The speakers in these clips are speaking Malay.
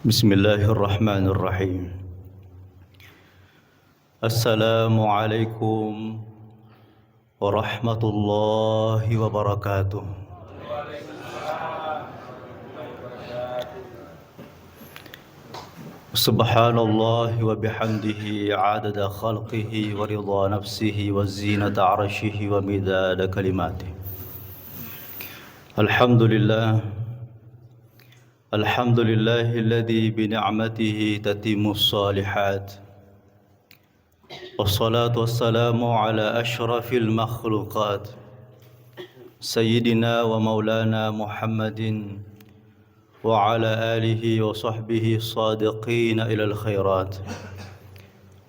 Bismillahirrahmanirrahim. Assalamualaikum warahmatullahi wabarakatuh. Subhanallah wa bihamdihi adada khalqihi wa ridha nafsihi wa zinata arshihi wa midada kalimatihi. Alhamdulillah alladzi bi ni'matihi tatimmus shalihat. Wassalatu wassalamu ala asyrafil makhluqat sayyidina wa maulana Muhammadin wa ala alihi wa sahbihi sadiqina ilal khairat.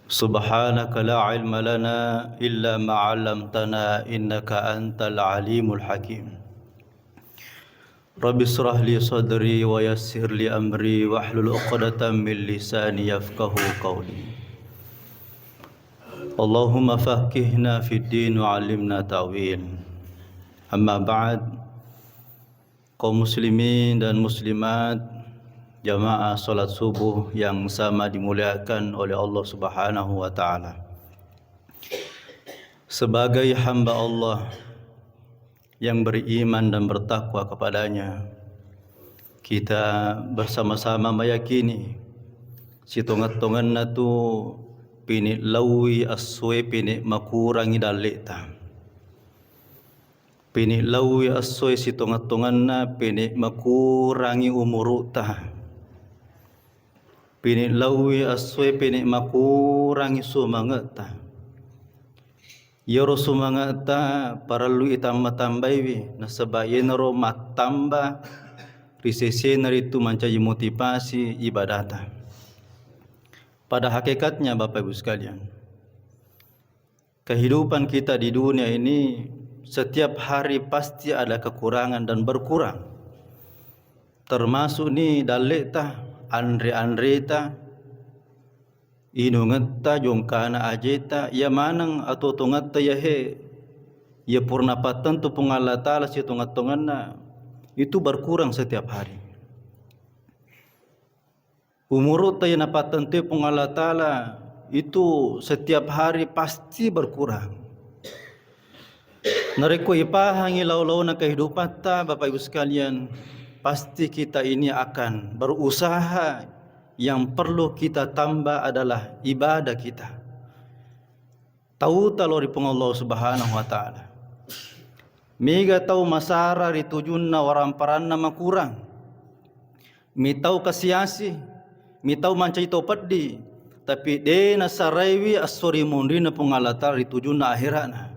Subhanaka la ilma lana illa ma 'allamtana innaka antal alimul hakim. Rabbi israh li sadri wa yassir li amri wahlul 'uqdatam min lisani yafqahu qawli. Allahumma faqihna fid din wa 'allimna ta'wil. Amma ba'd. Kaum muslimin dan muslimat, jamaah salat subuh yang sama dimuliakan oleh Allah Subhanahu wa taala. Sebagai hamba Allah yang beriman dan bertakwa kepadanya, kita bersama-sama meyakini situngat-tunganna tu pini lawi aswe pini makurangi dalita, pini lawi aswe situngat-tunganna pini makurangi umuruta, pini lawi aswe pini makurangi sumangata. Yoro sumangata paralu itamba tambaiwi nasabayen ro matamba risese naritu mancaji motivasi ibadata. Pada hakikatnya Bapak Ibu sekalian, kehidupan kita di dunia ini setiap hari pasti ada kekurangan dan berkurang. Termasuk ni daleta andre-andreta inungetta jongkana ajeta ya manang atau tungatta ya he ya purnapatan tu pengala taala si tungat-tunganna itu berkurang setiap hari. Umurut ya napatan tu pengala taala itu setiap hari pasti berkurang. Nareko ipahangi lau-lau na kehidupan ta Bapak Ibu sekalian, pasti kita ini akan berusaha. Yang perlu kita tambah adalah ibadah kita. Tahu talori pung Allah Subhanahu wa taala. Miga tahu masara ritujunna waramparanna makurang. Mi tahu kasiasi, mi tahu mancai to peddi, tapi dena saraiwi asori mundina pung Allah taala ritujunna akhirana.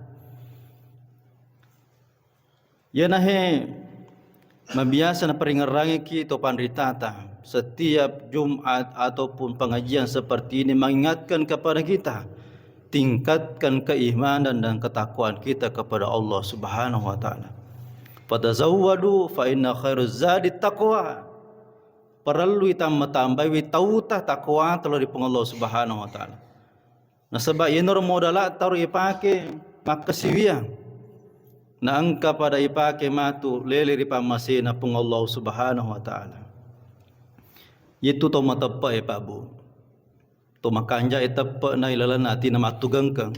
Ya nahe mabiasa na peringarangi kita pandritata. Setiap Jumat ataupun pengajian seperti ini mengingatkan kepada kita, tingkatkan keimanan dan ketakwaan kita kepada Allah Subhanahu wa taala. Fatazawwadu fa inna khairuz zadi taqwa. Perlu tambah wi tauta takwa telo di Allah Subhanahu wa taala. Nasaba yenor modala taru ipake makasiwiang. Na angka pada ipake matu lele ripamasena pung Allah Subhanahu wa taala. Itu to matapa Pak Bu. To makanja etapa na ilalan ati na matugangkang.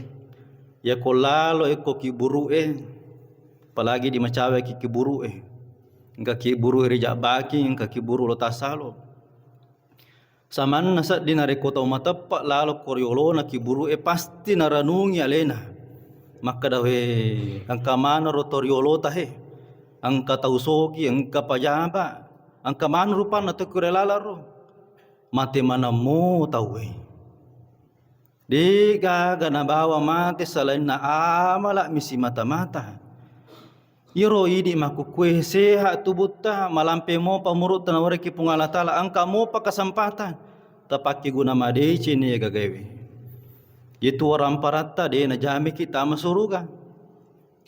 Ya ko lalo eko kiburu apalagi di macawe kiburu engka kiburu rija baki engka kiburu lo tasalo. Saman nasa dinareko to matapa lalo koryolo na kiburu pasti naranungi alena. Maka dawe angka mana rotoriolo tahe. Angka tausogi angka pajaba. Angka mana rupa na tekurelala ro. Mati mana mo tahu di gaga na bawa mati selain na amala misi mata-mata. Iro idi makukue sehat tubuta malampe mo pamurut na wareki pungalatala angka mo pa kesempatan tapaki guna madeci ni gagawe. Itu orang parata de na jami kita masuruga.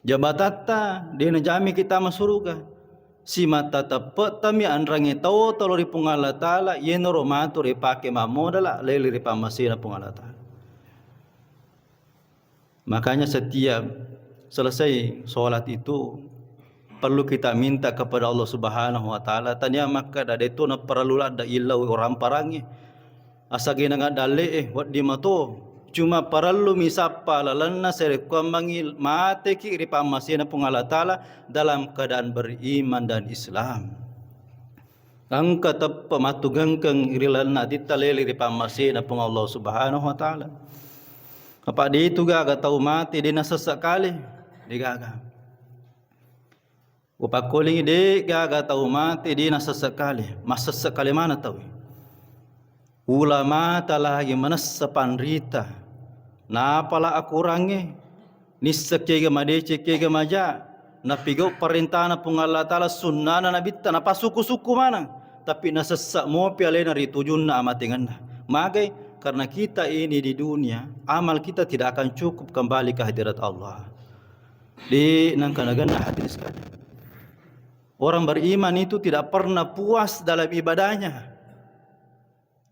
Jabatata de na jami kita masuruga. Si mata tepat tami andrangi tau talori pungala taala yenoro matur ipake mamodala lele ripamasina pungala taala. Makanya setiap selesai sholat itu perlu kita minta kepada Allah Subhanahu wa taala tanya maka da deto na perlu ada ilau orang parangi asagi na dale wat di mato cuma perlu misapa lalanna sere mangil mate ki ri pamasina pung Allah taala dalam keadaan beriman dan Islam angka tappa matugangkang irilanna ditalele ri pamasina pung Allah Subhanahu wa taala apa di itu gaga tau mati di nasasekali digaga upakuling de gaga tau mati di nasasekali masa sekali mana tahu ulama talagi manassa panrita na pala akurange nisakega madece kega maja na pigau perintah na pung Allah taala sunnah na nabitta na pasuku-suku mana tapi nasassa mo pialena ri tujunna amatinganna magai karena kita ini di dunia amal kita tidak akan cukup kembali ke hadirat Allah di nangkanagan hadis sekali orang beriman itu tidak pernah puas dalam ibadahnya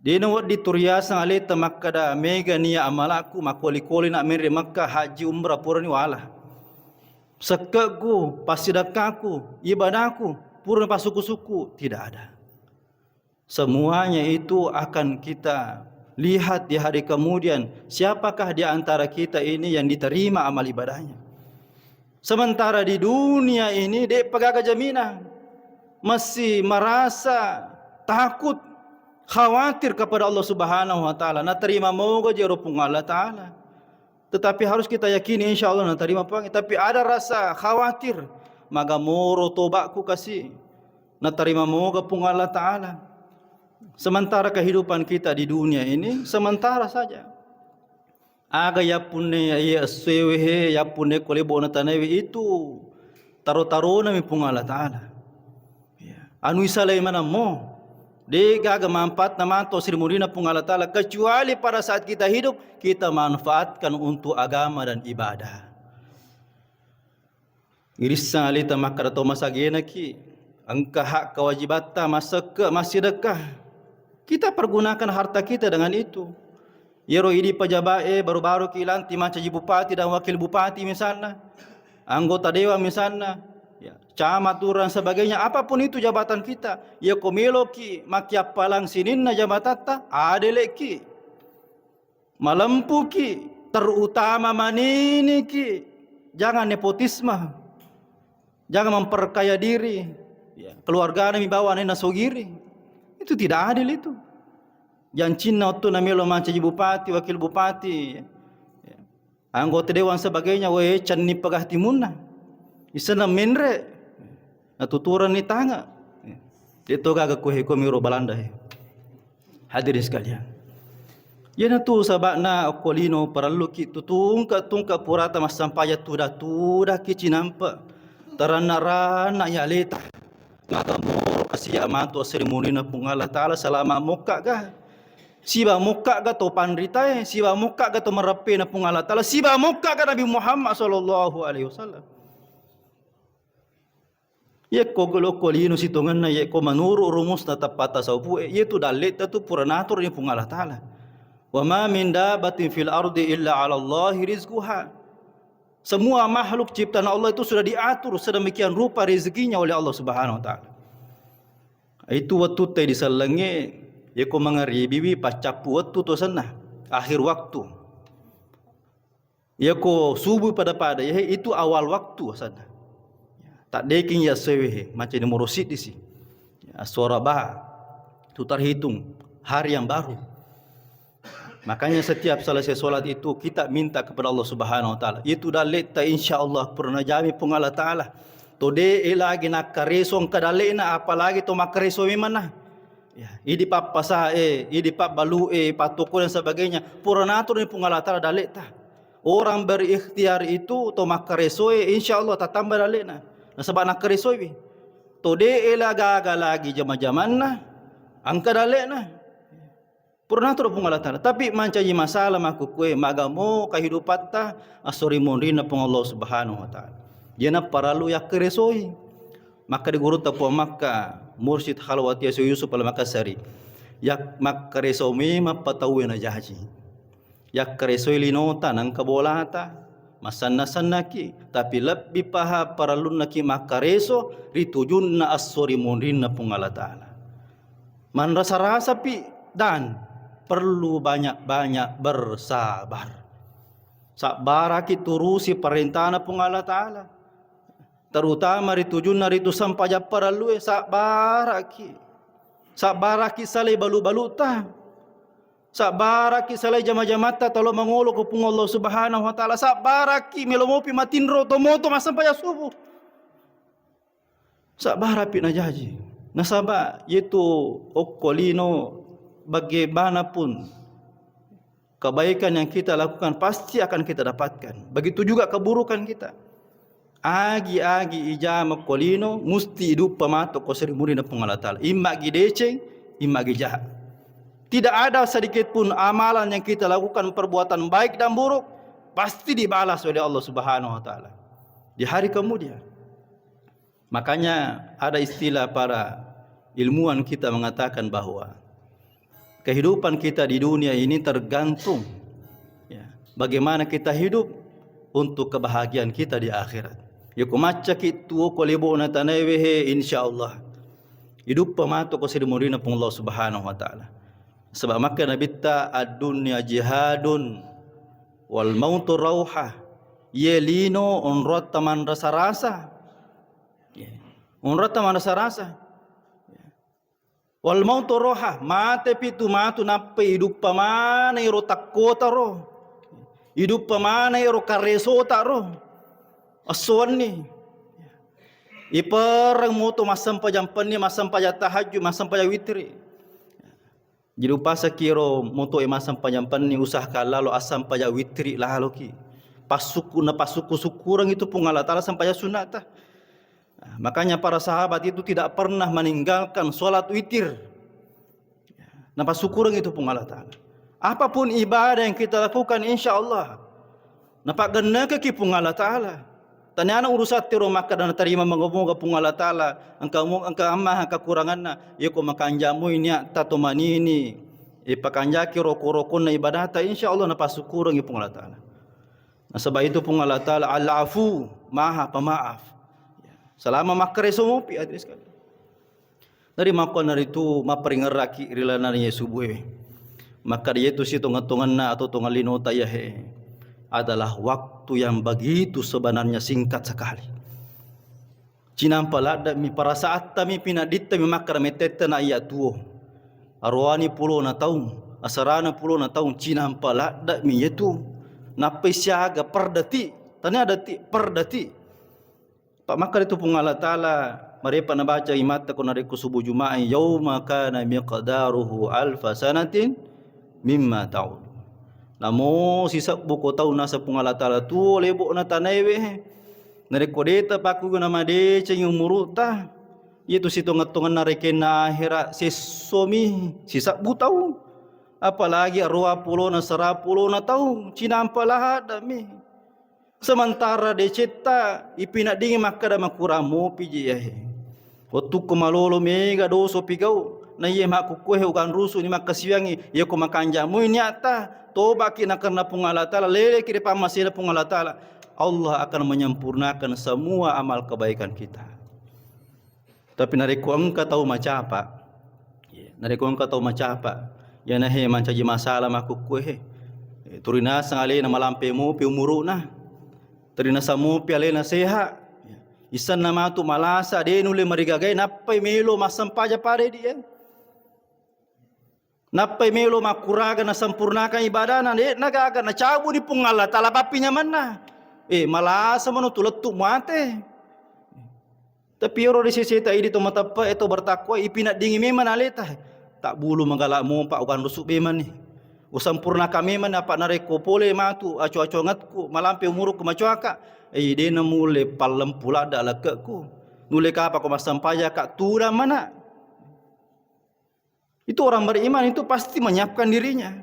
Dina wat dituriasa alita makkada mega niya amalaku makoli-koli nak mere Makkah haji umrah purani wala. Sekaku, pasidakaku, ibadahku, purna pasuku-suku tidak ada. Semuanya itu akan kita lihat di hari kemudian siapakah di antara kita ini yang diterima amal ibadahnya. Sementara di dunia ini dek pegaga jaminan masih merasa takut khawatir kepada Allah Subhanahu wa taala na terima moga jero pung Allah taala tetapi harus kita yakini insyaallah na terima pang tapi ada rasa khawatir maga moro tobaku kasih na terima moga pung Allah taala sementara kehidupan kita di dunia ini sementara saja aga ya punne ya sewehe ya punne kolebo na tanewi itu taro-taro na mi pung Allah taala ya anu isalai mana mo de gaga manfaat na manto Sri Murina pung Allah taala kecuali pada saat kita hidup kita manfaatkan untuk agama dan ibadah. Irisa alita makara to masagena ki angka hak kewajibata masaka masih dekah. Kita pergunakan harta kita dengan itu. Yero idi pajabae baru-baru kilanti macam bupati dan wakil bupati misalnya. Anggota dewan misalnya. Ya, camat turun sebagainya apapun itu jabatan kita ya komelo ki makia palang sininna jabatata adele ki malampu ki terutama manini ki jangan nepotisme jangan memperkaya diri ya keluarga mi bawa nena sogiri itu tidak adil itu yang Cina tu namelo macam bupati wakil bupati ya. Anggota dewan sebagainya we canni pagah timunna isana menre na tuturan ni tanga itu gaga kuhe komiro Belanda hadirin sekalian yana tu sabakna kolino perlu ki tungka purata mas sampaya tuda ki cinampa taranarana ya leta maka mo asia mantu Sri Murina pung Allah taala selama muka ga siba muka ga to panrita siba muka ga to merape na pung Allah taala siba muka ga Nabi Muhammad sallallahu alaihi wasallam ye kogolo kolino sitongan na ye ko manuru rumus na tapata saupu ye tu dalit tu puranatur ni pung Allah taala wa ma min dabatin fil ardi illa 'ala Allah rizquha semua makhluk ciptaan Allah itu sudah diatur sedemikian rupa rezekinya oleh Allah Subhanahu wa taala itu waktu teh disalange ye ko mangari bibi pacapu waktu tu sana akhir waktu ye ko subuh pada ye itu awal waktu sana tak deking ya sewehe macam ni morosit di si ya, suara bah itu terhitung hari yang baru makanya setiap selesai solat itu kita minta kepada Allah Subhanahu wa taala itu dalit ta insyaallah purna jami pung Allah taala to de lagi nak karesong kadalena apalagi to makareso mana ya idi papa idi pap balu patoko dan sebagainya purna atur ni pung Allah taala dalit ta orang berikhtiar itu to makareso insyaallah tak tambah dalena na sebab nak kerisoi to de ela gaga lagi zaman-zaman na angka dalek na purna tu pung Allah taala tapi mancaji masalah maku kue magamo kehidupan ta asori monrina pung Allah Subhanahu wa taala jena paralu ya kerisoi maka di guru ta Makka Mursyid Khalwati Yusuf al-Makassari yak mak kerisoi ma patawen na jaji yak kerisoi linota nang kabolata masanna-sanna ki, tapi lebih paha paralunna ki makareso ritujunna as-sori munrinna pung Allah Ta'ala. Man rasa-rasa pi dan perlu banyak-banyak bersabar. Sabara ki turusi perintahna pung Allah Ta'ala. Terutama ritujunna ritu sampaja paralue sabara ki. Sabara ki salai balu-baluta. Sabara ki salai jama-jamata tolo mangolo ko pung Allah Subhanahu wa Ta'ala. Sabara ki melomopi matinro tomoto masampaya subuh. Sabara pi najaji. Nasaba yaitu okolino bagaimanapun kebaikan yang kita lakukan pasti akan kita dapatkan. Begitu juga keburukan kita. Agi-agi ijama kolino musti hidup pamato ko serimuri na Allah Ta'ala. Imma gi deceng, imma gi jahat. Tidak ada sedikit pun amalan yang kita lakukan perbuatan baik dan buruk pasti dibalas oleh Allah Subhanahu wa Ta'ala di hari kemudian. Makanya ada istilah para ilmuwan kita mengatakan bahwa kehidupan kita di dunia ini tergantung bagaimana kita hidup untuk kebahagiaan kita di akhirat. Ya kumaca kitu ko lebo na tanaywehe insyaallah. Hidup pamato ko sirimurina pung Allah Subhanahu wa Ta'ala. Sebab maka Nabi ta ad-dunya jihadun wal mautu rauha. Yelino onrot taman rasa-rasa. Onrot taman rasa-rasa. Wal mautu rauha mate pitu matu nappe hidup pamana iro takota ro. Hidup pamana iro karesota ro. Aswan ni. Iparang moto masam pajampan ni masam pajat tahajud masam pajat witri. Jadi upasa kiro moto masam pajampan ni usah kalalo asam pajat witri lahalo ki. Pasuku syukurang itu pun Allah Ta'ala sampai sunat. Makanya para sahabat itu tidak pernah meninggalkan solat witir. Napa syukurang itu pun Allah Ta'ala. Apapun ibadah yang kita lakukan insya Allah. Napa genaka ki pun Allah Ta'ala. Tanyana urusat tiro maka dan terima mengomoga pun Allah Ta'ala. Angka amah kekurangan na. Ya ko makanjamu ini tato manini. Pakanjaki roko-roko na ibadah ta insya Allah napa syukurang pun Allah Ta'ala. Nah, sebab itu pun Allah Ta'ala al-afu maha pemaaf. Selama makare somopi adres sekali. Dari makon dari itu maperingeraki rilanarnya subuh. Maka dia itu si tongan na atau tongan lino tayahe adalah waktu yang begitu sebenarnya singkat sekali. Cinampala mi para saat mi pinadita mi makara meteta na iya tuo. Arwani pulo na taung, asarana pulo na taung cinampala mi yetu. Napai siaga per detik, tanya detik per detik. Pak makar itu pun Allah Ta'ala mereka nak baca imat takun hari subuh Jumaat yauma kana miqdaruhu alfa sanatin mimma ta'ud. Namo sisa buku tahu nasa pun Allah Ta'ala tu lebok na tanaiwe. Nare kodeta paku guna made ceng umuruta. Itu situ ngatungan narekena akhirat sesomi sisa bu tahu. Apalagi arwah pulau na serapulo na tahu Cina ampalah dami. Sementara deceta ipina dingin maka da makuramu piji yahe. Waktu kumalolo mega doso pigau na ye mak kukuhe ukan rusu ni makasiwangi ye ko makanjamu ini ata toba kina karena pung Allah Ta'ala lele kiri pamasina pung Allah Ta'ala. Allah akan menyempurnakan semua amal kebaikan kita. Tapi nariku engkau tahu macam apa? Nariku engkau tahu macam apa? Ya nahe mancaji masalah maku kuhe. Turina sangale na malampemu pi umuru na. Turina samu pi ale na seha. Isan nama tu malasa de nule marigagai napai melo masampaja pare dia. Napai melo makuraga na sempurnakan ibadah na de nagaga na cabu di pung Allah Ta'ala papinya mana. Malasa mano tuletu mate. Tapi oro di sisi ta idi to matapa eto bertakwa ipina dingi memang aleta. Tak bulu menggalak mo pak ukan rusuk beman ni. Usampurna kami man apa nareko pole matu acu-acu ngatku malampe umuruk macuaka. De na mule palem pula dak lekekku. Nule ka apa ko masampaya kak tura mana? Itu orang beriman itu pasti menyiapkan dirinya.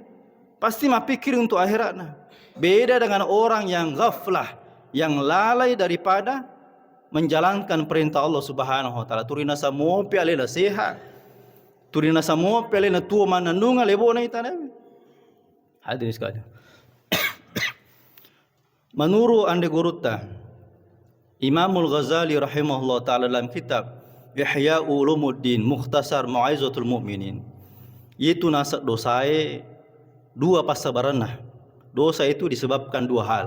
Pasti mapikir untuk akhiratnya. Beda dengan orang yang ghaflah, yang lalai daripada menjalankan perintah Allah Subhanahu wa Ta'ala. Turina samo pi alela sehat. Turina samo pele na tua manandunga lebo na itana. Hadirin sekalian. Menurut ande guruta Imamul Ghazali rahimahullah taala dalam kitab Ihya Ulumuddin Mukhtasar Mau'izatul Mu'minin, itu nasak dosae dua pasabaranah. Dosa itu disebabkan dua hal.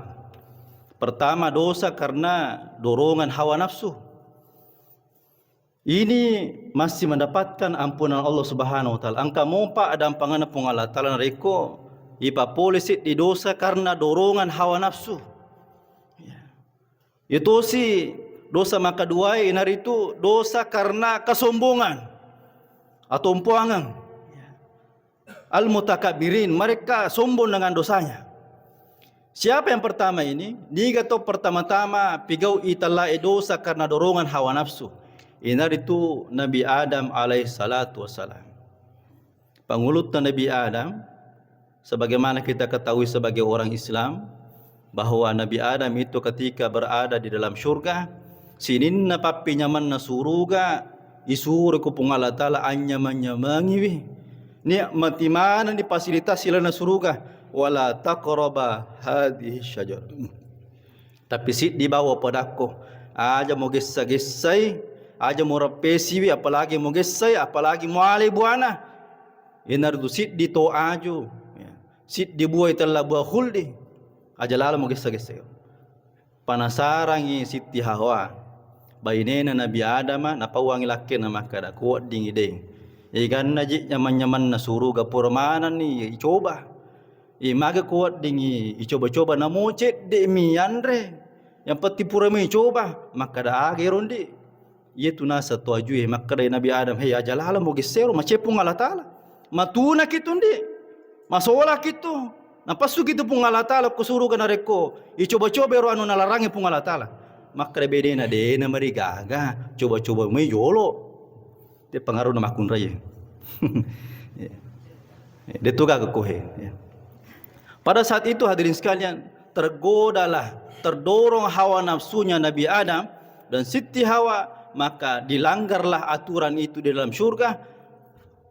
Pertama, dosa karena dorongan hawa nafsu. Ini masih mendapatkan ampunan Allah Subhanahu wa taala. Angka mompa adam pangana pung Allah taala reko ipa polisi di dosa karena dorongan hawa nafsu. Itu si dosa maka dua inar itu dosa karena kesombongan atau empuangan. Al-mutakabirin, mereka sombong dengan dosanya. Siapa yang pertama ini? Dia kata pertama-tama pigau itala dosa karena dorongan hawa nafsu. Inar itu Nabi Adam alaihissalatu wassalam. Pengulutan Nabi Adam, sebagaimana kita ketahui sebagai orang Islam, bahwa Nabi Adam itu ketika berada di dalam syurga, sinin na papi nyaman na suruga, isuru ko pong Allah Ta'ala anyaman-nyamangi. Nikmati mana ni fasilitas sila na suruga, wala taqraba hadhihi syajar. Tapi sit di bawah padako, aja mo gessa-gessai, aja mo rapesiwi, apalagi mo gessai, apalagi mo alay buana. Inar tu sit di to ajo, sit di buah itala buah khuldi, aja lala mo gessa-gessai. Panasarangi Siti Hawa, bainena Nabi Adam napawangi laki na makada kuat dingi ding. Ikan najik nyaman-nyaman na suruga purmanan ni icoba. Maga kuat dingi icoba-coba na mocet de mi andre. Yang peti pura mi coba makada age rondi. Itu nasa tuaju makada Nabi Adam hey ajalala mo gesero macepung Allah Taala. Matuna kitundi. Masola kitu. Napasu gitu pung Allah Taala kusuruga na reko. Icoba-coba ro anu nalarangi pung Allah Taala. Makada bedena de na marigaga. Coba-coba mi yolo. Dia pengaruh nama kun raya. Dia tugas kekohe. Pada saat itu hadirin sekalian, tergodalah, terdorong hawa nafsunya Nabi Adam dan Siti Hawa, maka dilanggarlah aturan itu di dalam syurga.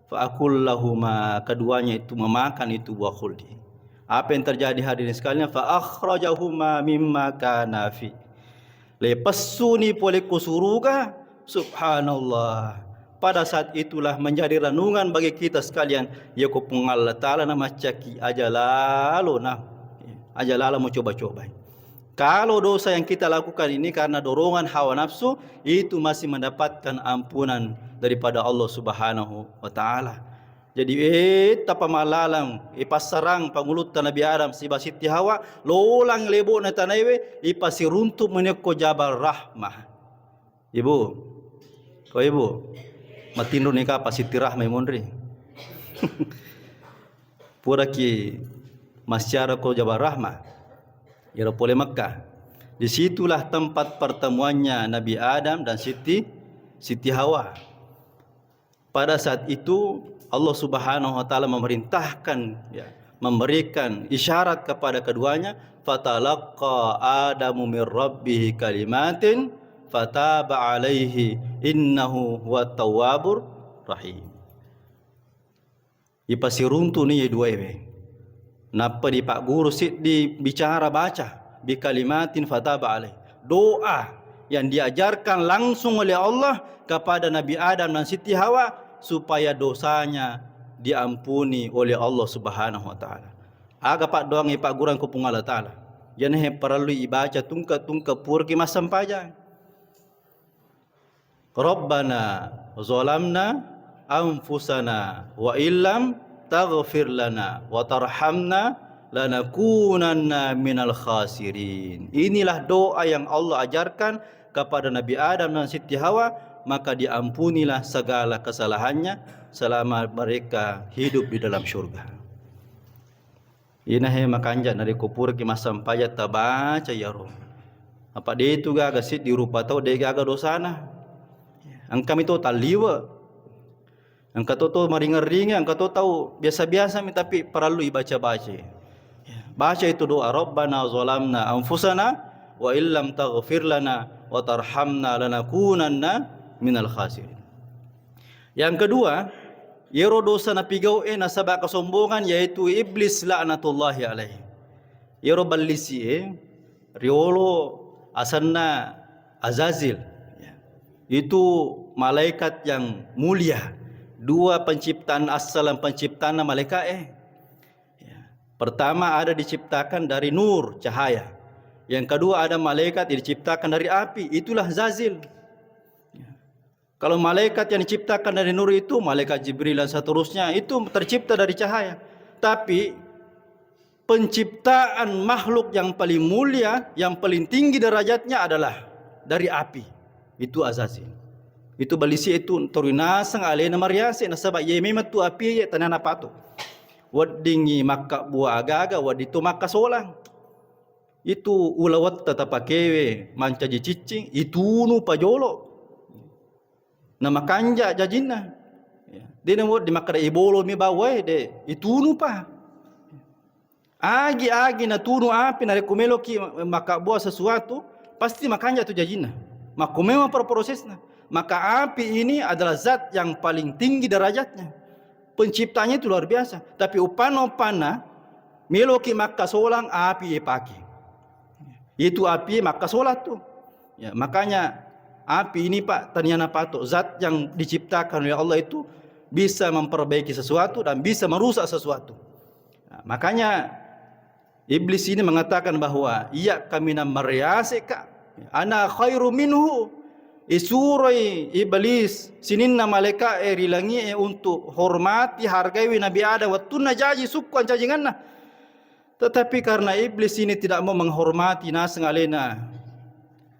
Fa'akullahuma, keduanya itu memakan itu buah khuldi. Apa yang terjadi hadirin sekalian? Fa'akhrajahuma mimma kana fi. Lepas suni pole kusuruga, subhanallah. Pada saat itulah menjadi renungan bagi kita sekalian. Ya kupung Allah Ta'ala nama caki ajalalo nah. Ajalalo mau coba-coba. Kalau dosa yang kita lakukan ini karena dorongan hawa nafsu, itu masih mendapatkan ampunan daripada Allah Subhanahu wa Ta'ala. Jadi tapa malalang ipasarang pangulutan Nabi Adam si Siti Hawa lolang lebo na tanaywe ipasiruntuk menyeko Jabal Rahmah. Ibu, kau ibu matindro ni ka Siti Rahmah mondri. Pura ki masyara ko Jabal Rahmah. Ira pole Makkah. Disitulah tempat pertemuannya Nabi Adam dan Siti Hawa. Pada saat itu Allah Subhanahu wa taala memerintahkan memberikan isyarat kepada keduanya, fatalaqqa Adamu mir rabbih kalimatin fataba alaihi innahu huwat tawwabur rahim. Ipasiruntu ni dua ewe. Napa di Pak Guru sit di bicara baca bi kalimatin fataba alaihi. Doa yang diajarkan langsung oleh Allah kepada Nabi Adam dan Siti Hawa supaya dosanya diampuni oleh Allah Subhanahu wa taala. Aga Pak doang Pak Guru ko pung Allah taala. Yan he perlu ibaca tungka purki masam paja. Rabbana zalamna anfusana wa illam taghfir lana wa tarhamna lanakunanna minal khasirin. Inilah doa yang Allah ajarkan kepada Nabi Adam dan Siti Hawa, maka diampunilah segala kesalahannya selama mereka hidup di dalam syurga. Ina he makanja dari kupur ki masam payat tabaca ya roh. Apa dia itu gaga sit di rupa tau dia gaga dosana. Angkam itu taliwa. Angka to maringar-ringar, angka to tahu biasa-biasa tapi perlu dibaca-baca. Baca itu doa Rabbana zalamna anfusana wa illam taghfir lana wa tarhamna lanakunanna minal khasirin. Yang kedua, yero dosa na pigau nasaba kesombongan yaitu iblis laknatullahi alaihi. Yero balisi riolo asanna Azazil. Ya. Itu malaikat yang mulia. Dua penciptaan asal dan penciptaan malaikat ya. Pertama ada diciptakan dari nur, cahaya. Yang kedua ada malaikat yang diciptakan dari api, itulah Zazil. Ya. Kalau malaikat yang diciptakan dari nur itu, malaikat Jibril dan seterusnya, itu tercipta dari cahaya. Tapi penciptaan makhluk yang paling mulia, yang paling tinggi derajatnya adalah dari api. Itu Azazil. Itu balisi itu turunasang alena mariase nasaba ye memang tu api ye tanana pato. Wadingi maka buah agaga wadito maka solang. Itu ulawat tatapakewe manca jicicing itu nu pajolo. Nama kanja jajina. Dia wad di makara ibolo mi bawai de itu nu pa. Agi na tunu api na rekumelo ki maka buah sesuatu pasti makanya tu jajina. Makumema per prosesnya. Maka api ini adalah zat yang paling tinggi derajatnya. Penciptanya itu luar biasa. Tapi upana meloki maka solang api paki. Itu api maka solat tu. Ya, makanya api ini Pak ternyata patok zat yang diciptakan oleh Allah itu bisa memperbaiki sesuatu dan bisa merusak sesuatu. Nah, makanya iblis ini mengatakan bahwa iya kami namariasika ana khairu minhu. Isurai iblis sininna malaikat rilangi untuk hormati hargai Nabi Adam wattunna jaji sukuan cajanganna. Tetapi karena iblis ini tidak mau menghormati nasang alena,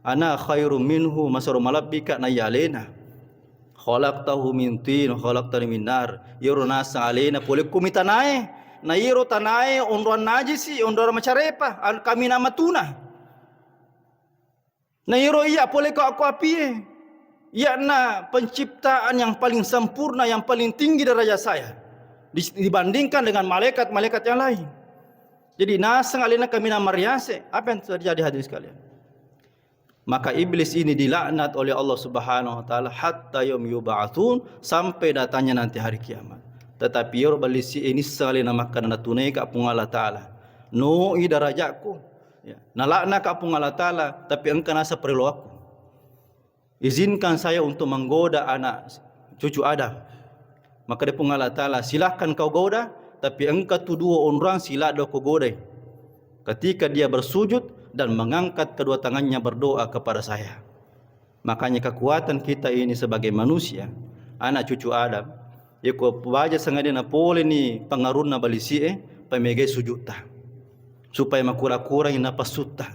ana khairum minhu masaru malabbika nayalena khalaqtahu min tin khalaqtani min nar yoro nasang alena pole kumitanae na yero tanae onron najisi ondora macarepa kami nama tuna. Na yero iya boleh kau aku api iya na penciptaan yang paling sempurna, yang paling tinggi derajat saya dibandingkan dengan malaikat-malaikat yang lain. Jadi nasang alina kami namariase. Apa yang terjadi hadirin sekalian? Maka iblis ini dilaknat oleh Allah Subhanahu wa taala hatta yaum yub'atsun, sampai datanya nanti hari kiamat. Tetapi yoro balisi ini salina makan tunai ka pung Allah taala. No i darajatku. Ya, nalakna ka pung Allah taala, tapi engkau nasa perlu aku. Izinkan saya untuk menggoda anak cucu Adam. Maka dia pung Allah taala, silahkan kau goda, tapi engkau tu dua orang sila do kau goda. Ketika dia bersujud dan mengangkat kedua tangannya berdoa kepada saya. Makanya kekuatan kita ini sebagai manusia, anak cucu Adam, ya ko baja sangadina pole ni pangaruna balisi pamegai sujud ta. Supaya makura-kurang napasuta.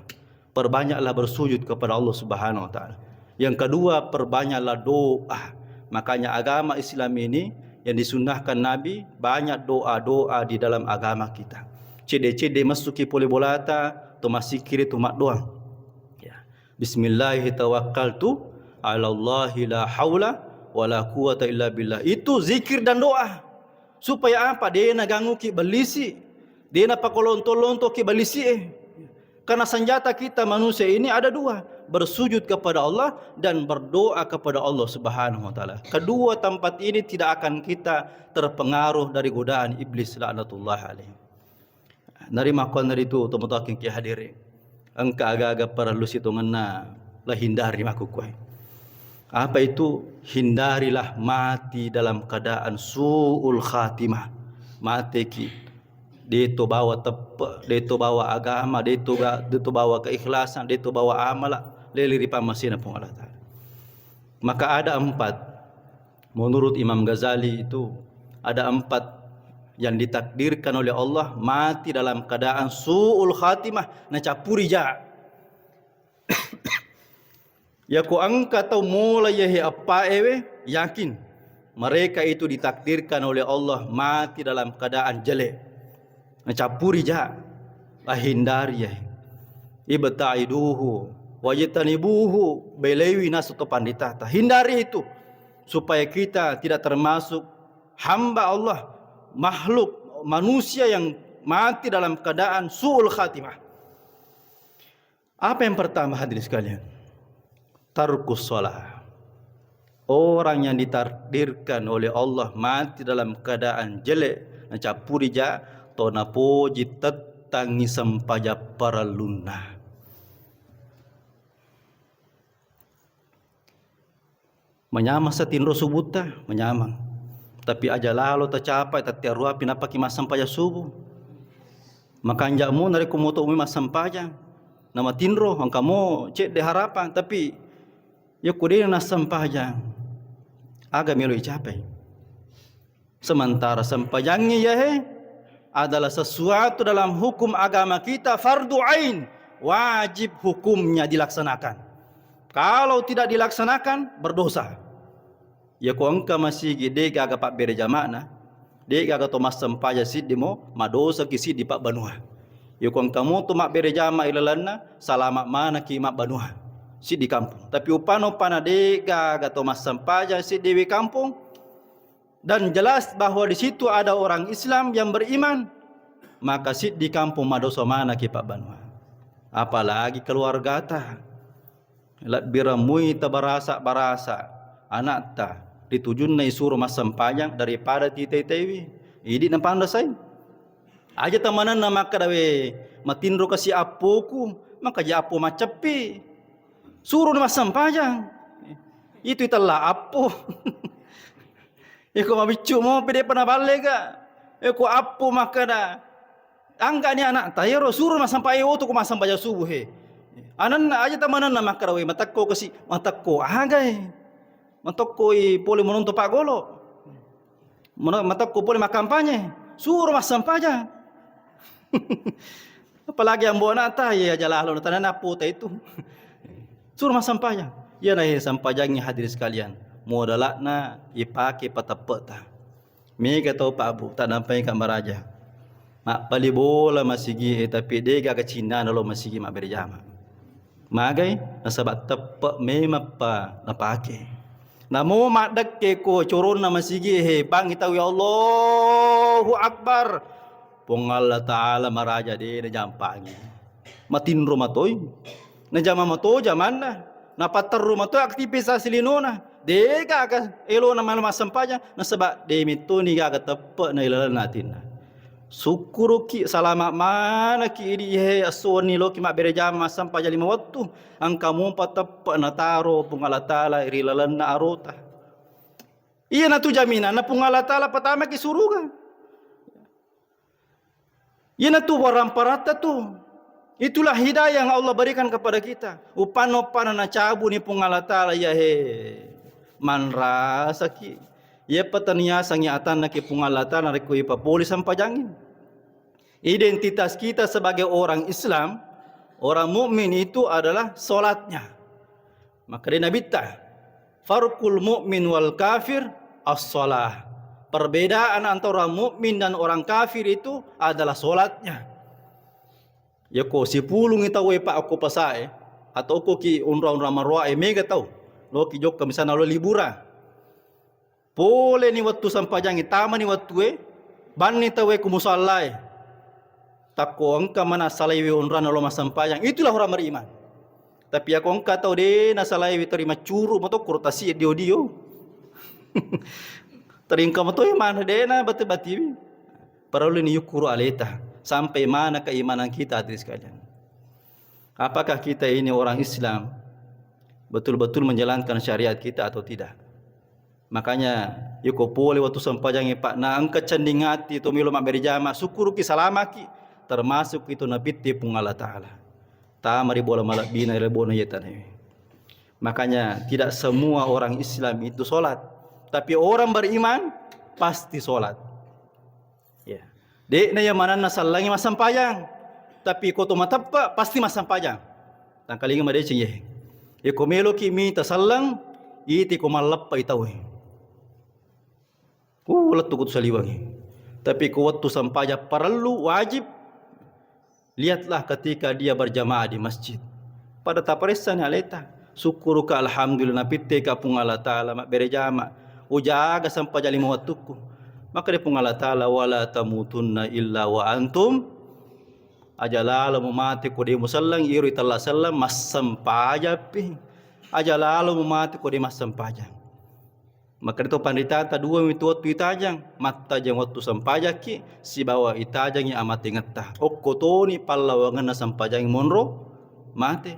Perbanyaklah bersujud kepada Allah Subhanahu wa taala. Yang kedua, perbanyaklah doa. Makanya agama Islam ini yang disunnahkan Nabi, banyak doa-doa di dalam agama kita. Cede-cede masuki pole bolata, to masikiri to mak doang. Ya. Bismillahirrahmanirrahim tawakkaltu 'ala Allahi la haula wala quwata illa billah. Itu zikir dan doa. Supaya apa? Dia na ganggu ki balisi. Dia nak pakolonto-lonto ki balisi Karena senjata kita manusia ini ada dua, bersujud kepada Allah dan berdoa kepada Allah Subhanahu wa taala. Kedua tempat ini tidak akan kita terpengaruh dari godaan iblis laknatullah alaihi. Nari makon nari tu teman-teman ki hadiri. Engka agak-agak perlu situ ngena lah hindari makukuai. Apa itu? Hindarilah mati dalam keadaan su'ul khatimah. Mati ki dia itu bawa tepat, dia itu bawa agama, dia itu bawa keikhlasan, dia itu bawa amal, leliri pamasina pun Allah Ta'ala. Maka ada 4, menurut Imam Ghazali itu ada 4 yang ditakdirkan oleh Allah mati dalam keadaan su'ul khatimah, na capuri ja. Ya ku angka tau mulai yahi apa yakin mereka itu ditakdirkan oleh Allah mati dalam keadaan jelek. Capuri ja, hindari ya. Ibtaiduhu wajtanibuhu belewi nasuto pandita. Hindari itu supaya kita tidak termasuk hamba Allah, makhluk manusia yang mati dalam keadaan su'ul khatimah. Apa yang pertama hadirin sekalian? Tarkus shalah. Orang yang ditakdirkan oleh Allah mati dalam keadaan jelek, capuri ja tona poji tetangi sampaja para lunna. Menyamang sa tinro subuta, menyamang. Tapi aja lalo tercapai tatiarua pinapaki masampaya subuh. Makanja mo nari kumoto umi masampaya. Nama tinro ang kamo cek de harapan tapi ya kudin na sampaya. Aga melo icapai. Sementara sampayangnya ya adalah sesuatu dalam hukum agama kita fardu ain, wajib hukumnya dilaksanakan. Kalau tidak dilaksanakan berdosa. Ya ko angka masih gede gaga pak bere jamaah de gaga to mas sampaya sid demo madosa ki sid di pak banua. Ya ko angka mo to mak bere jamaah ilalanna salama mana ki mak banua sid di kampung. Tapi upano-upana de gaga to mas sampaya sid di kampung dan jelas bahwa di situ ada orang Islam yang beriman, maka sid di kampung madosa mana ki pak banua. Apalagi keluarga ta. Lat biramui tabarasa anak ta ditujun na isuro masampayang daripada titay-taywi. Idi na pandasay. Aja tamanan na makadawe matinro kasi apoku, maka ja apo macapi. Suro na masampayang. Itu itala apo. Iko mabicu mo pede panabale ka. Iko apo makada. Angka ni anak tayro suro masampay oto ko masampaya subuh he. Anan aja tamanan na makadawe matakko kasi matakko agay. Matakko poli menonton Pak Golo. Matakko poli makampanye. Suruh mas sampaya. Apalagi yang bawa nata ya jalalo nata na puta itu. Suruh mas sampaya. Ya nahi sampajangnya hadir sekalian. Modalak na ipake patapeta. Mega tau Pak Abu tak nampai kat maraja. Mak pali bola masigi tapi dega ke Cina nalo masigi mak berjama. Magai nasabat tepak memang pa napake. Namo mak dekke ko coron na masigi he bang itaw ya Allahu Akbar. Pong Allah Ta'ala maraja de na jampangi. Matinro matoy. Na jama mato jaman na. Napatarro matoy aktivitas silinona. Dega ka elo na malamasampaya nasabak de mituni ga tepak na ilalan natin na. Syukur ki salama mana ki idi he asoni lo ki mak berejama sampai 5 waktu angka mo patap na taro pungala taala irilalan na arota. Iya na tu jaminan na pungala taala patama ki suruga. Iya na tu waram parata tu. Itulah hidayah yang Allah berikan kepada kita. Upano-upana na cabu ni pungala taala ya he. Man rasa ki ia petania sangiatan na kipungalatan na rekui papoli sampajangin. Identitas kita sebagai orang Islam, orang mukmin itu adalah solatnya. Maka di Nabi farqul mukmin wal kafir as-salah. Perbedaan antara orang mukmin dan orang kafir itu adalah solatnya. Ya ko si pulung itawe pa ako pasae atau ko ki unra-unra marwae mega tau. Lo ki jok misalnya lo libura. Boleh ni waktu sampajangi tama ni waktu ban ni tawe kumusallai. Takko angka mana salai we unran lo masampajang. Itulah orang beriman. Tapi aku angka tahu de na salai we terima curu moto kurtasi dio. Teringka moto mana de na bati-bati. Perlu ni yukuru aleta sampai mana keimanan kita hadirin sekalian. Apakah kita ini orang Islam betul-betul menjalankan syariat kita atau tidak? Makanya yuko pole waktu sampajangi pak na angka candingati to milo mak berjama syukur ki salamaki termasuk itu nabiti pungala taala. Ta mari bola malak bina lebona yetan. Makanya tidak semua orang Islam itu solat, tapi orang beriman pasti solat. Ya. Dek na yamanan na sallangi masampayang, tapi ko to matappa pasti masampayang. Tangkalinga made cingye. E ko melo ki mi tasallang iti ko malappa itawe. Letu kutu saliwangi. Tapi kuwatu sampaya perlu wajib. Lihatlah ketika dia berjamaah di masjid. Pada taparesan aleta. Syukuruka alhamdulillah pitte ka pungala taala mak berjamaah. Ujaga sampai 5 waktuku. Maka dia pungala taala wala tamutunna illa wa antum. Ajalala mati ko di musallang iri talla sallam mas sampaya pi. Ajalala mati ko di mas sampaya. Maka itu pandita ta dua mitu waktu itajang mata jang waktu sampajaki si bawa itajang yang amat ingata okkotoni pallawangan na sampajang monro mate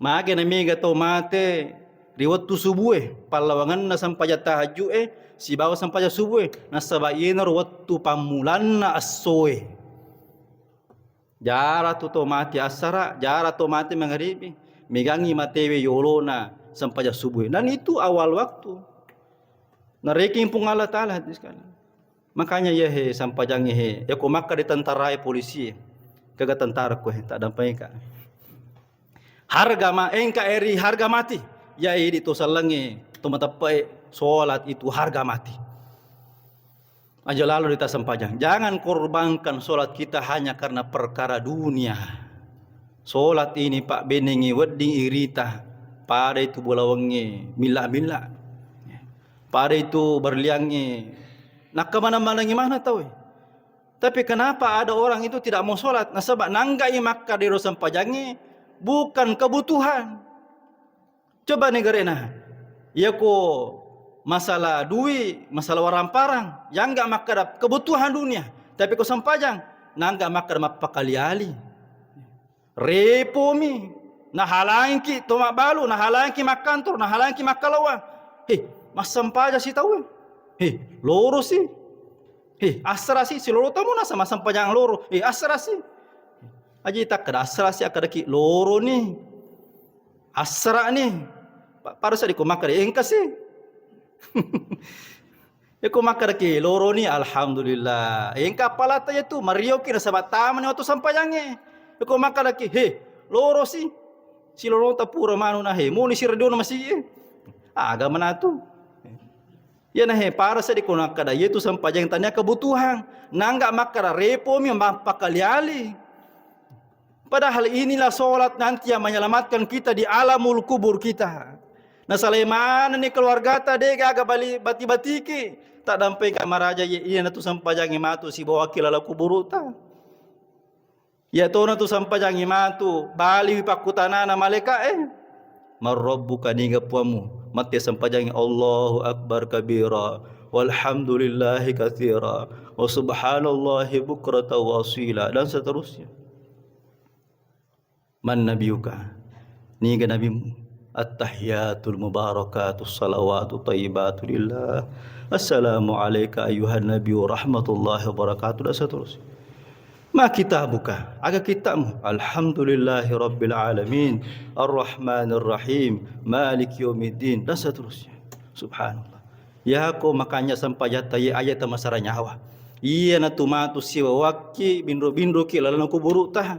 mage na miga to mate riwat tu subuh palawangan na sampaja tahajud si bawa sampaja subuh na sabayina waktu pamulan na asoe jara tu to mati asara jara to mati magharibi megangi matewe yolona sampaja subuh dan itu awal waktu na reking pung Allah Taala sekali makanya ya sampajang ya ko maka di tentara polisi kaga tentara ko tak dampai ka harga engka eri harga mati ya ini to salange to matapai salat itu harga mati aja lalu kita sampajang jangan korbankan salat kita hanya karena perkara dunia salat ini Pak benengi wedding irita pada itu bola wengi mila-mila pada itu berliangi nak kemana-mana gimana tahu tapi kenapa ada orang itu tidak mau salat nah sebab nanggai maka di sampajangi bukan kebutuhan. Coba negarena, ya ko masalah duit, masalah warang parang, yang enggak makar kebutuhan dunia, tapi ko sampajang, nangga makar mapakali-ali. Repo mi, nahalang ki tomak balu, nahalang ki makantor, nahalang ki makalawa. Mas sampaja si tahu. Loro si. Asra si loro tamu nasa mas sampajang loro. Asra si. Aji tak kada asra si akada ki loro ni. Asra ni. Para sa di ko makar engka si. Ko makar ki loro ni alhamdulillah. Engka palata ya tu Mario ki nasa bataman ni waktu sampajange. Ko makar ki loro si. Si loro ta pura manu na mo ni si radio na masih. Agama na tu. Ya na para sa di ko nakada yetu sampajang tanya kebutuhan. Nangga makar repo mi mapakaliali. Padahal inilah solat nanti yang menyelamatkan kita di alamul kubur kita. Nah Sulaiman ni keluarga ta dega aga bali bati-bati ki tak dampai ka maraja iya na tu sampajangi matu si bawa kilala kubur ta. Ya to na tu sampajangi matu bali pakutana na maleka marabbuka ninga puamu mati sampajangi Allahu akbar kabira walhamdulillahi katsira wa subhanallahi bukrata wa asila dan seterusnya. Man nabiyuka ninga nabimu at-tahiyatul mubarakatus salawatu tayyibatu lillah assalamu alayka ayuhan nabiyyu rahmatullahi wabarakatuh dan seterusnya. Ma kitabuka aga kitabmu alhamdulillahi rabbil alamin arrahmanir rahim maliki yaumiddin dan seterusnya. Subhanallah ya ko makanya sampai jata ya ayat masara nyawa iya na tumatu siwa waki bindro-bindro ki lalan kuburu tah.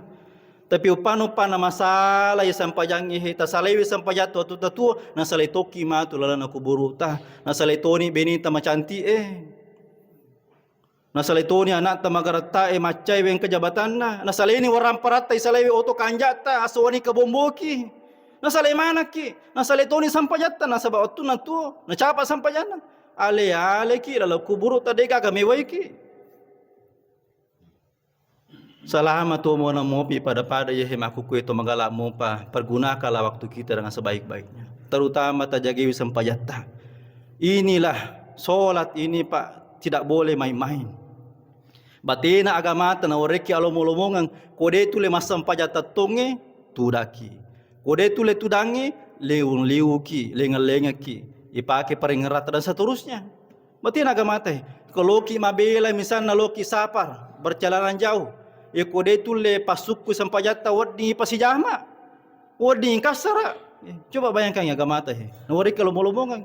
Tapi upan-upan na masalah ya sampajang ta salewi sampajato tu na salay toki matu lala na kuburu ta na salay toni benita macanti na salay toni anak ta magarata macay wen kajabatan na salay ni waram paratay salewi oto kanjata aswani kabomboki na salay manaki na salay toni sampajata na sabaot tu na tu na chapa sampajana ale ki lala kuburu ta dega gameway ki. Selama tu mau namopi pada ya hemaku itu mengalak mopa pergunakanlah waktu kita dengan sebaik-baiknya terutama tajagi sampajata. Inilah solat ini Pak tidak boleh main-main. Batina agama tana oreki alomolomongan kode tu le masampajata tonge tudaki kode tu le tudangi liuki lenga-lengaki ipake paringerat dan seterusnya. Batina agama teh kalau ki mabela misalnya loki sapar berjalanan jauh kode tu le pasukku sampajata wadi pasijama wadi kasara. Coba bayangkan ya agama teh nawari kalau molobongan.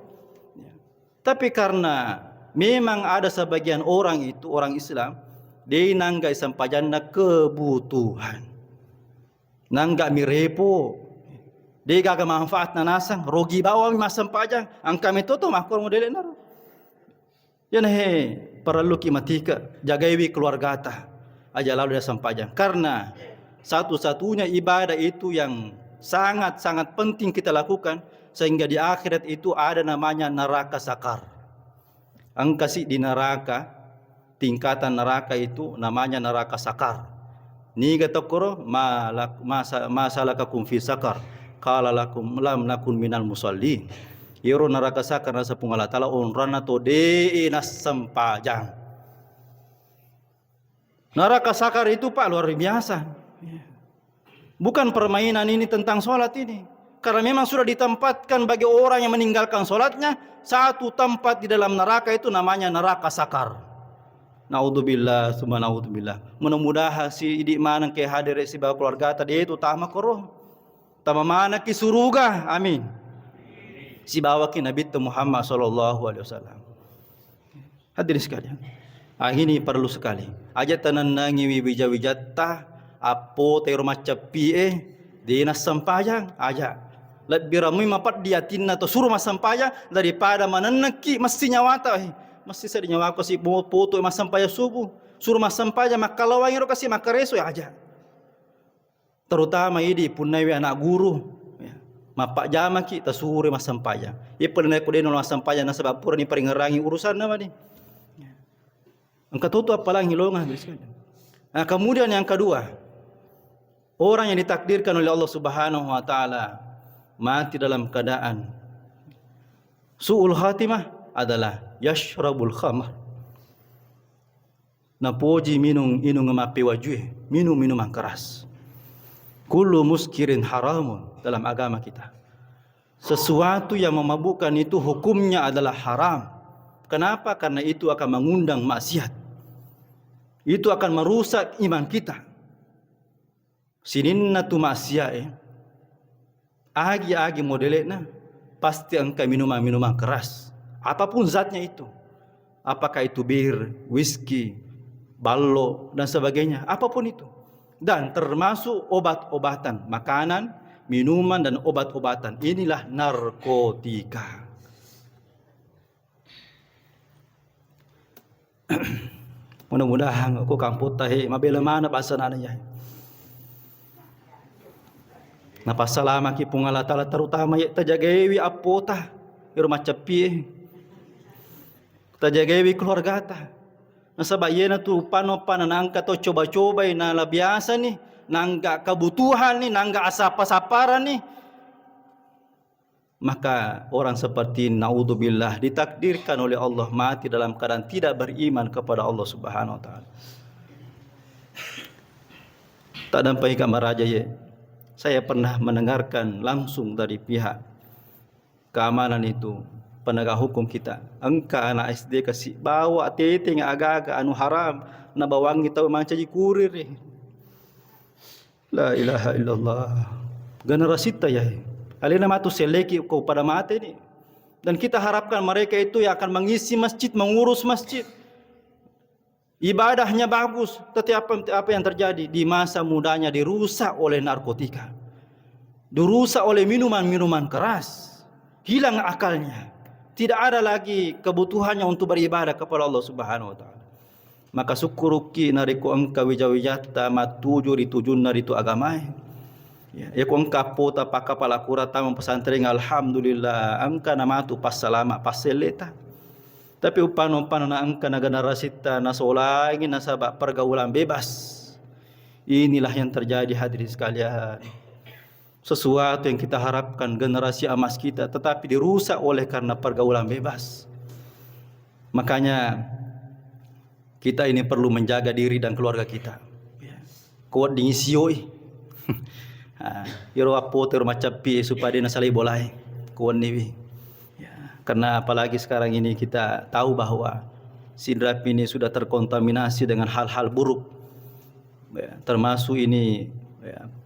Tapi karena memang ada sebagian orang itu orang Islam dia nanggai sampajana kebutuhan nangga mirepo dia gaga manfaat na nasang rogi bawa mas sampajang angka metoto makor modele naro yan perlu kimatika jagaiwi keluarga ta aja lalu dia sampajang karena satu-satunya ibadah itu yang sangat-sangat penting kita lakukan sehingga di akhirat itu ada namanya neraka sakar. Angkasi di neraka tingkatan neraka itu namanya neraka sakar. Ni gatakoro masalakakum fi sakar qala lakum lam nakun minal musallin. Yoro neraka sakar nasa pungala tala onrana to de nas sampajang. Neraka sakar itu Pak luar biasa. Bukan permainan ini tentang sholat ini. Karena memang sudah ditempatkan bagi orang yang meninggalkan solatnya satu tempat di dalam neraka, itu namanya neraka sakar. Naudzubillah, summa naudzubillah. Mudah-mudahan si di mana ke hadir si bawa keluarga tadi itu tama koroh. Tama mana ki suruga. Amin. Si bawa ki Nabi Muhammad sallallahu alaihi wasallam. Hadirin sekalian. Ini perlu sekali. Aja tananangi wijat-wijatta apo te rumah cepi dinas sampayang aja. Lebih ramai mapat diatin atau suruh mas sampaya daripada maneneki mesti nyawata mesti saya nyawa ko si foto mas sampaya subuh suruh mas sampaya maka lawang ro kasih maka reso ya aja. Terutama ini punai anak guru ya. Mapak jama ki tasure mas sampaya. Ia pernah ko deno mas sampaya na sebab pura ni peringerangi urusan nama ni. Engkau tutu apalang hilongan. Nah, kemudian yang kedua, orang yang ditakdirkan oleh Allah Subhanahu wa taala mati dalam keadaan su'ul khatimah adalah yashrabul khamr. Napoji minum ngemapi wajih, minum minuman keras. Kullu muskirin haramun dalam agama kita. Sesuatu yang memabukkan itu hukumnya adalah haram. Kenapa? Karena itu akan mengundang maksiat. Itu akan merusak iman kita. Sininnatu maksiat agi modelnya pasti engkau minuman keras. Apapun zatnya itu. Apakah itu bir, whisky, ballo dan sebagainya, apapun itu. Dan termasuk obat-obatan, makanan, minuman dan obat-obatan. Inilah narkotika. Mudah-mudahan aku kamput tahi mabela mana pasanannya. Napasalama ki pungala tala terutama ya tajagawi apota irma cepi. Tajagawi keluarga ta. Nasabayena tu panopan nangka to coba-coba na biasa ni, nangga kebutuhan ni, nangga asapa-saparan ni. Maka orang seperti naudzubillah ditakdirkan oleh Allah mati dalam keadaan tidak beriman kepada Allah Subhanahu wa taala. Tak dampai kamar raja ya. Saya pernah mendengarkan langsung dari pihak keamanan itu, penegak hukum kita. Engka anak SD kasih bawa teteng agak-agak anu haram na bawangi tahu mancaji kurir. La ilaha illallah. Generasi ta ya. Alina matu seleki kau pada mati ini. Dan kita harapkan mereka itu yang akan mengisi masjid, mengurus masjid. Ibadahnya bagus, tetapi apa yang terjadi? Di masa mudanya dirusak oleh narkotika. Dirusak oleh minuman-minuman keras. Hilang akalnya. Tidak ada lagi kebutuhannya untuk beribadah kepada Allah Subhanahu wa taala. Maka syukuruki nariku engka wijawijata matuju ditujun naritu agamai. Ya ko engka pota pakapala kurata pesantren alhamdulillah engka namatu pas salama pas seleta. Tapi upano-upano na engka na generasita na solangi na sabak pergaulan bebas. Inilah yang terjadi hadirin sekalian. Sesuatu yang kita harapkan generasi emas kita tetapi dirusak oleh karena pergaulan bebas. Makanya kita ini perlu menjaga diri dan keluarga kita. Kuat dingisioi. Iro apo ter macam pi supaya dia nasalai bolai kuat ni. Karena apalagi sekarang ini kita tahu bahwa sidrap ini sudah terkontaminasi dengan hal-hal buruk. Termasuk ini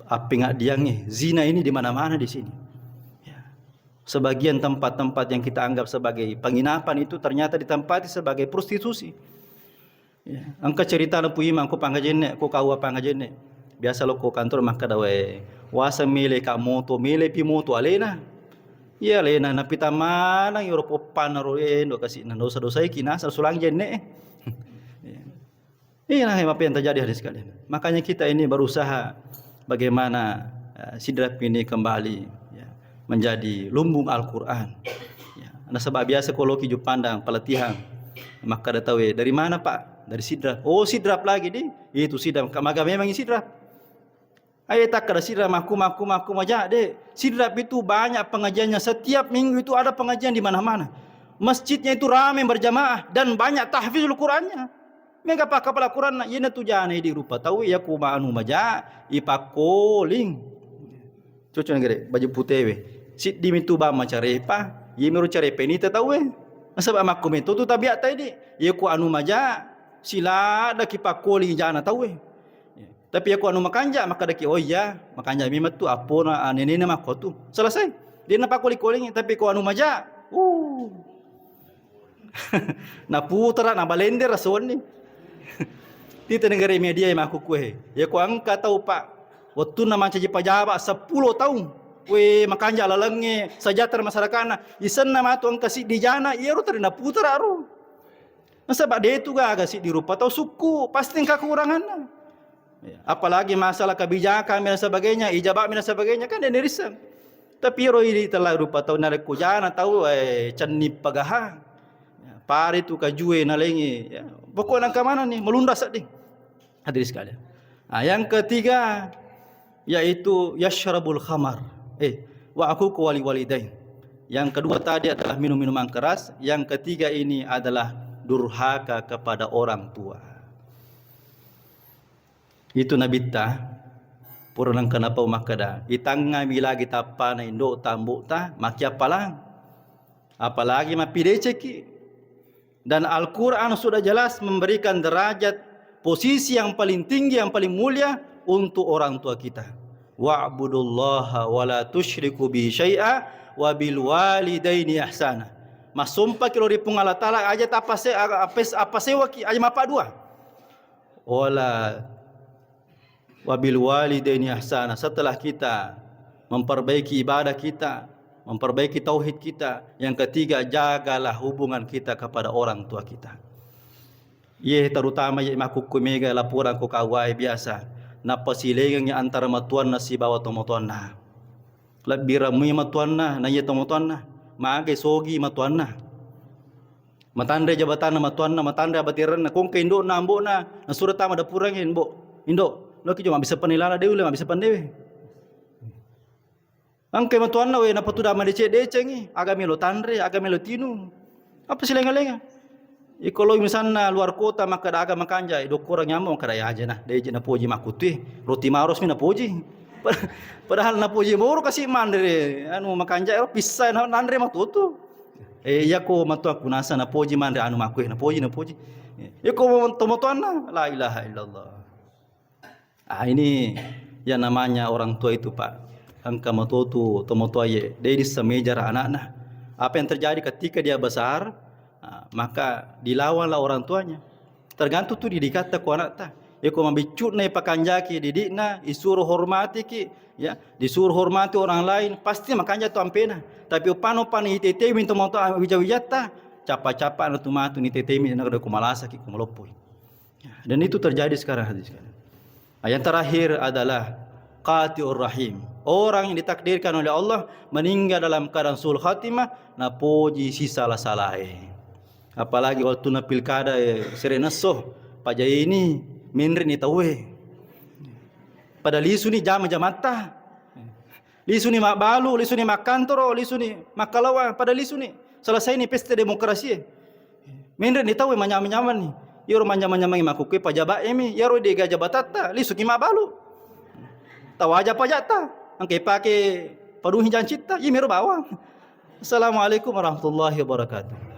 api ngak diang ni, zina ini di mana-mana di sini. Sebagian tempat-tempat yang kita anggap sebagai penginapan itu ternyata ditempati sebagai prostitusi. Angka cerita na puima angko pangajene, ko kawa pangajene. Biasa lo ko kantor maka dawe wasa mile ka moto, mile pi moto alena. Iya lena na pita mana Eropa panaro endo kasi na dosa-dosa ikina asal sulang jenne. Inilah apa yang terjadi hari sekalian. Makanya kita ini berusaha bagaimana sidrap ini kembali menjadi lumbung Al-Quran. Nah sebab biasa kalau ki pandang pelatihan maka dah tahu dari mana Pak? Dari sidrap. Oh sidrap lagi di itu sidrap. Maka memang sidrap. Ayat tak ada sidrap maku aja deh. Sidrap itu banyak pengajiannya. Setiap minggu itu ada pengajian di mana-mana. Masjidnya itu ramai berjamaah dan banyak tahfizul Qurannya. Mega pak kepala Quran ina tu jana di rupa tahu ya kuma anu maja ipakoling. Cucu negeri baju putih we. Sit di mitu ba macarepa, ye meru carepa ni tahu we. Masa ba makku metu tu tabiat tadi. Ye ku anu maja sila dak pakoli jana tahu we. Tapi aku anu makanja maka daki oh iya makanja mimat tu apa na nene na mako tu. Selesai. Dia na pakoli-koli tapi ku anu maja. Na putra na balender rason ni. Tita negara media yang aku kue. Ya ku angka tahu pak. Waktu na manca pajaba 10 tahun. We makanja lalenge sejahtera masyarakat na. Isan na matu angka si di jana iya ro terina putra ro. Masa ba de tu ga si di rupa tau suku pasti kekurangan na. Apalagi masalah kebijakan dan sebagainya, ijabah dan sebagainya kan dia risau. Tapi ro ini telah rupa tahu narek kujana tahu ceni pagaha. Pari tu kajue nalengi. Ya, pokok nang mana ni melundas dik. Hadirin sekalian. Yang ketiga yaitu yashrabul khamar. Wa aku wali walidain. Yang kedua tadi adalah minum minuman keras, yang ketiga ini adalah durhaka kepada orang tua. Itu nabita purang kenapa makada itanga milagi tapa na indo tambu ta makia palang apalagi mapide ceki. Dan Al-Quran sudah jelas memberikan derajat posisi yang paling tinggi yang paling mulia untuk orang tua kita. Wa'budullaha wa la tusyriku bi syai'a wa bil walidaini ihsana. Masumpa kilo di pungala taala aja apa sewa ki aja mapa dua. Wala wabil walidaini ihsana. Setelah kita memperbaiki ibadah kita, memperbaiki tauhid kita, yang ketiga jagalah hubungan kita kepada orang tua kita. Ye terutama ye makuku mega laporan ko kawai biasa na pasilengang nya antara matuan na si bawa tomotuan na. Lebih ramai matuan na ye tomotuan na, mage sogi matuan na. Matandre jabatan na matuan na, matandre abatiran na kung kaindo na ambo na surat tama da purangin bo. Indo Loki cuma bisa penilala dewe lah, bisa pandewe. Angke matuan na we na patuda madece decengi, agami lo tandre, agami lo tinu. Apa sih lenga-lenga? Kalau misalnya luar kota maka ada agama kanja, do kurang nyamuk maka daya aja nah, deje na poji makuti, roti maros mi na poji. Padahal na poji baru kasih mandre, anu makanja ero pisah na nandre matutu. Ya ko matu aku nasa na poji mandre anu makue na poji. Ya ko tomotuan na, la ilaha illallah. Ini yang namanya orang tua itu pak. Angka matotu tomotua ye dari semejar anak-anak. Apa yang terjadi ketika dia besar, maka dilawanlah orang tuanya. Tergantung tu didikat ku anak ta. Ya ko mambicut na pakanjaki didikna, disuruh hormati ki, ya, disuruh hormati orang lain, pasti makanya tu ampena. Tapi upano-upano itete min tomotua wijawiyata, capa-capa anu tumatu ni tete min na kumalasa ki kumalopoi. Dan itu terjadi sekarang hadis sekarang. Yang terakhir adalah qati'ur rahim. Orang yang ditakdirkan oleh Allah meninggal dalam keadaan sul khatimah na poji si salah-salah. Apalagi waktu na pilkada serenasoh pajai ini minri ni tawe. Pada lisu ni jam-jamata. Lisu ni mak balu, lisu ni mak kantoro, lisu ni mak kalawa. Pada lisu ni selesai ni pesta demokrasi. Minri ni tawe manyam-nyaman ni. Yoro manja-manja makuke pajaba emi yaro de gaja batata li suki mabalu tawaja pajata angke pake paduhi jancita yimero bawang. Assalamualaikum warahmatullahi wabarakatuh.